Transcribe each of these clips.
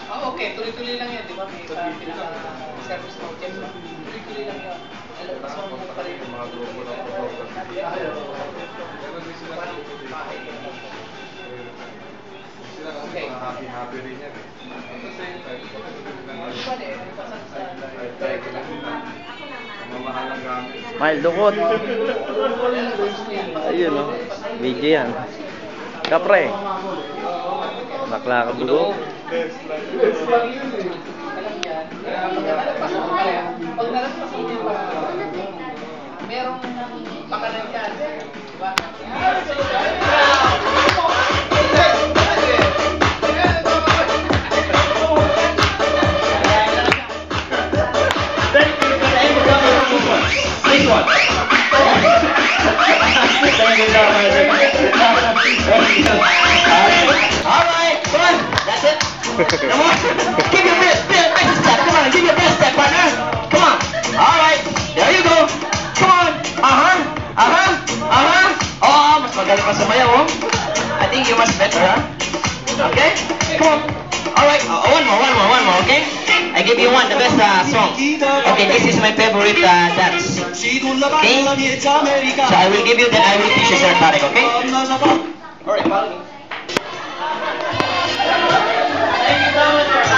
Oh, okay, tuloy-tuloy lang yan, di ba? May service ng check lang. Tuloy-tuloy lang yan. Pasok mo pa rin yung mga grupo ng photography. Meron din sila okay. Happy rin yan eh. At the same time, mamahalang gamit. Mahal dukot. Ayun o. Video yan. Kapre. Bakla ka bugo. Best lang yun eh. Alam yan. Pag nalagpasan niya pa, merong pakanan yan. Diba? Alright, come on. That's it. Come on. Give your best step. Come on, give your best step, partner. Come on. Alright, there you go. Come on. Oh, mas magaling pa sumayaw, oh. I think you're much better, huh? Okay? Come on. Alright, one more, okay? I give you the best song. Okay, this is my favorite dance. Okay? So I will teach you, Sir Tarek, okay? Alright, follow me. Thank you so much for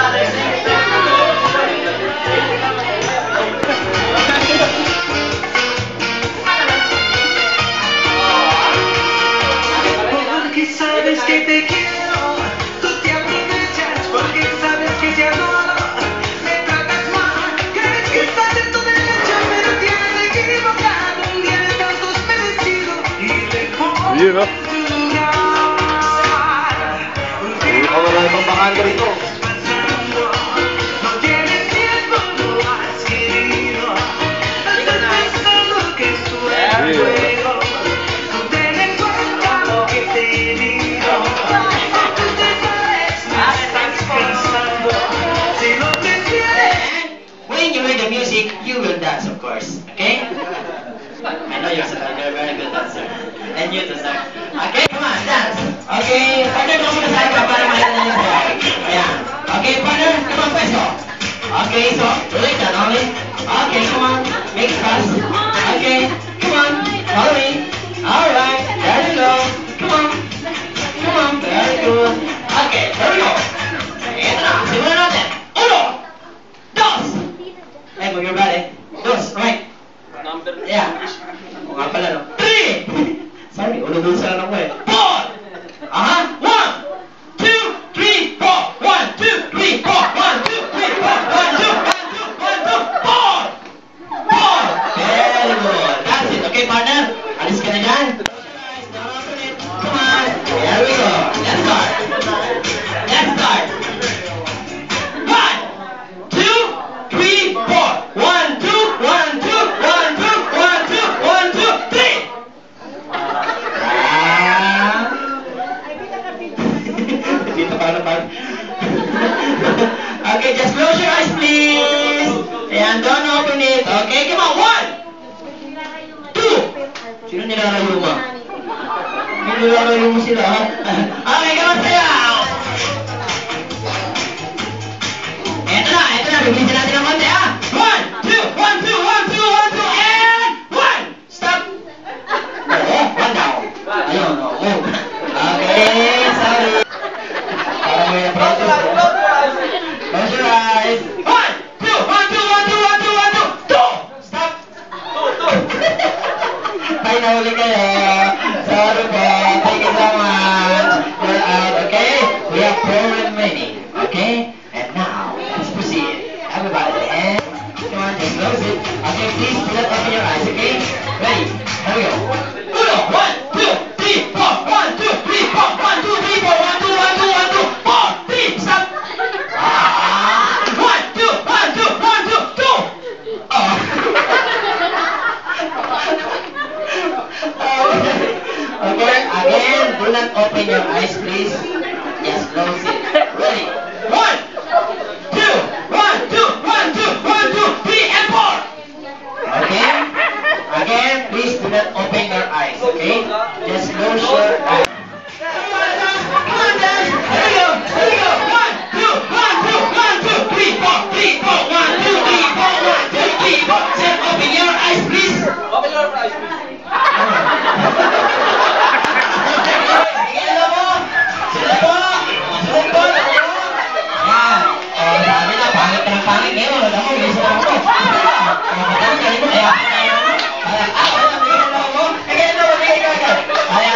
Porque sabes que te quiero, tú te aprovechas porque sabes que te adoro, me tratas mal, crees que estás en tu derecho, pero te has equivocado, un día de tantos merecido y lejos de tu lugar. Ako na ibang bakante rito. No tienes tiempo, no has querido, estás pensando que esto es juego, no ten en cuenta lo que te digo, tú te sabes, no estás pensando, si no te quieres. When you hear the music, you will dance, of course. Okay? I know you're a very good dancer. And you too, sir. Okay, come on, dance. Okay, partner, come on, side ka para makita niyo siya. Ayan. Okay, partner, come on, peso. Okay, so, like that only. Okay, come on, make it fast. Okay, come on, follow me. Alright, there you go. Come on, very good. Okay, there we go. Ito na, simulan natin. Uno, dos. Hey, move your body. Dos, right. Number. Yeah. O nga pala, no? 3! Sorry, ulo-ulo sa lang ako eh. 4! Aha! 1, 2, 3, 4! 1, 2, 3, 4! 1, 2, 3, 4! 1, 2, 1, 2, 1, 2, 1, 2, 4! 4! Very good. That's it. Okay, partner? Alis ka na dyan. Come on. There we go. Let's start. Let's start. 1, 2, 3, 4! 1, 2, 1, 2, 1, 2, 1, 2, 1, 2, 1, 2, 3! Dito pa na pa. Okay, just close your eyes, please. And don't open it. Okay, come on. 1, 2. Sino nilalayo mo? Nilalayo mo sila, ha? Okay, come on, sayaw. Eto na. Bibilisan natin ang konti, ha? 1, 2, 1, 2, 1, 2, 1, 2, and 1! Stop! Oh, 1 down. Ayun, oh. Okay, sorry. Parang may na-process, oh. Close your eyes. 1, 2, 1, 2, 1, 2, 1, 2, 2! Stop! 2! Ay, nahuli kayo. Sorry po. Thank you so much. You're out, okay? We have 4 remaining, okay? And now, let's proceed. Everybody, and come on, just close it. Okay, please do not open your eyes, okay? Ready? Here we go. Uno, 1, 2, 3, 4. 1, 2, 3, 4. 1, 2, 3, 4. 1, 2, 1, 2, 1, 2, 4, 3. Stop. 1, 2, 1, 2, 1, 2, 2. Oh. Okay, again, do not open your eyes, please. Just close it. Ready? 1, 2, 1, 2, 1, 2, 1, 2, 3, and 4. Okay? Again, please do not open your eyes. Okay? Just close your eyes. Come on, dance. Here we go. Here we go. 1, 2, 1, 2, 1, 2, 3, 4, 3, 4, 1, 2, 3, 4, 1, 2, 3, 4. Set, open your eyes, please. Open your eyes, please. Tingnan mo. Sunod po. Sunod po. Yan. O, sabi na, pangit ka ng pangit. Ngayon, alam mo, bilisan ako to. Kapatid, kayo mo. Kaya,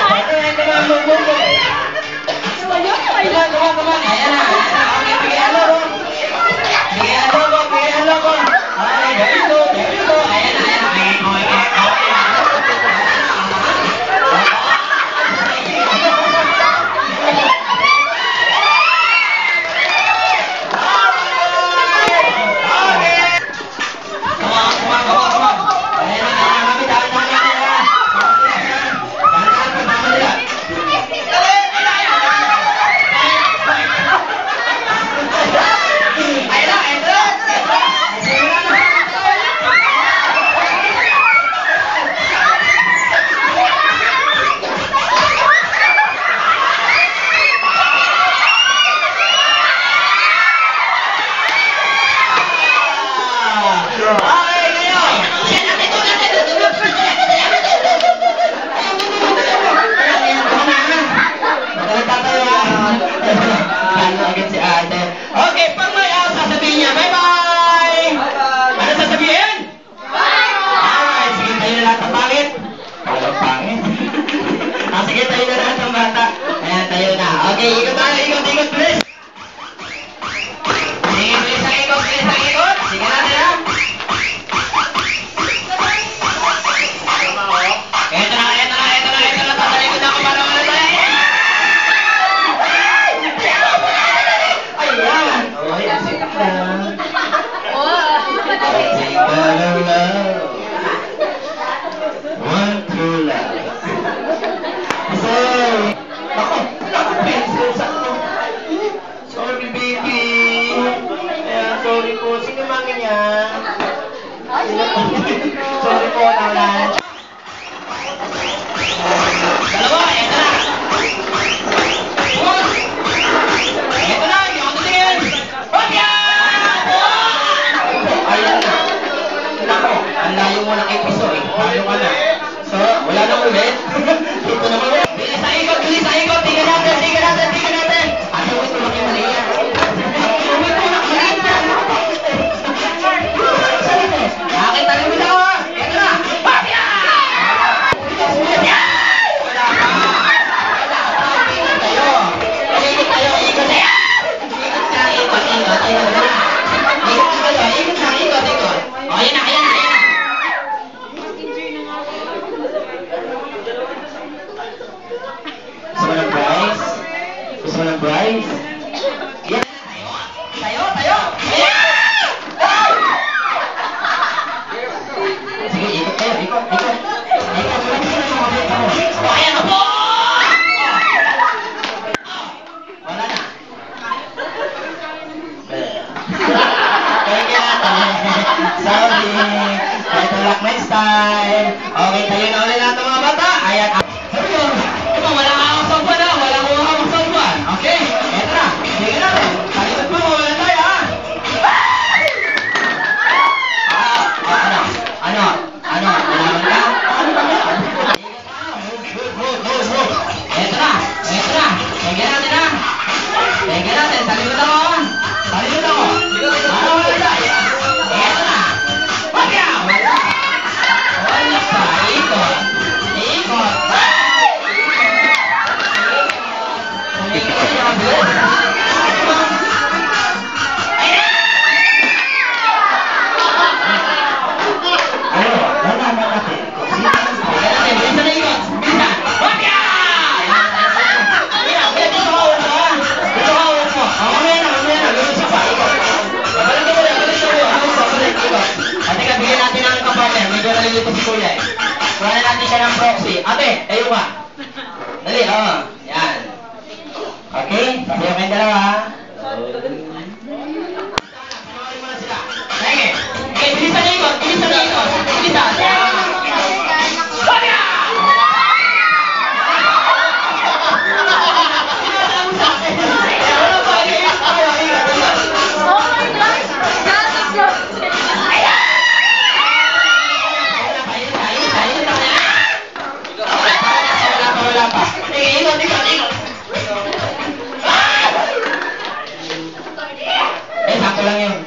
okay, pag may sasabihin niya, bye-bye! Ano sasabihin? Bye! Sige, tayo na lahat ng pangit. Walang pangit. Sige, tayo na lahat ng bata. Ayan, tayo na. Okay, ikot tayo, ikot, please. Sige, bilis ang ikot. Sige natin, ha? Ito na. Tatalikod ako para wala tayo. Ayan. Okay, asik na. One true love. Ako, naka-pencil sa ako. Sorry, baby. Ayan, sorry po. Sino mang ganyan? Sorry po, Alan. Dalawa, eto na. Eto na, hindi ako tutingin. Hopya! Ayan na. Nako, ang layo mo ng episo eh. Paano ka na? So, wala na ulit. Ito naman ulit. Bilis sa ikot. Tingnan natin. Ano mo ito mali yan? Nakita namin ako. Eto na. Hopya! Gusto mo ng prize? Yan. Tayo! Sige, ikot kayo. Ikot. Ayan na po! Wala na. Sorry. Better luck next time. Okay, tayo na ulit natin mga bata. Ayan. Ito, wala akong sagwan na. Wala akong sagwan. Okay? Eto na. Sige natin. Talikod mo. Wala tayo, ha? Ano? Nalaman ka? Move. Eto na. Tingnan natin, ha? Talikod ako. Wala tayo. Eto na. Wala. Wala pa. Ikot. Medyo si Kuya eh. Kuha natin siya ng proxy. Ate, tayo ka. Dali, yan. Okay, sabi kayong dalawa. Panoorin mo na sila. Sige. Okay, bilisan na ikot. Bilisan. Hopya! pa. Sige, ikot. Ah! Sakto lang yun.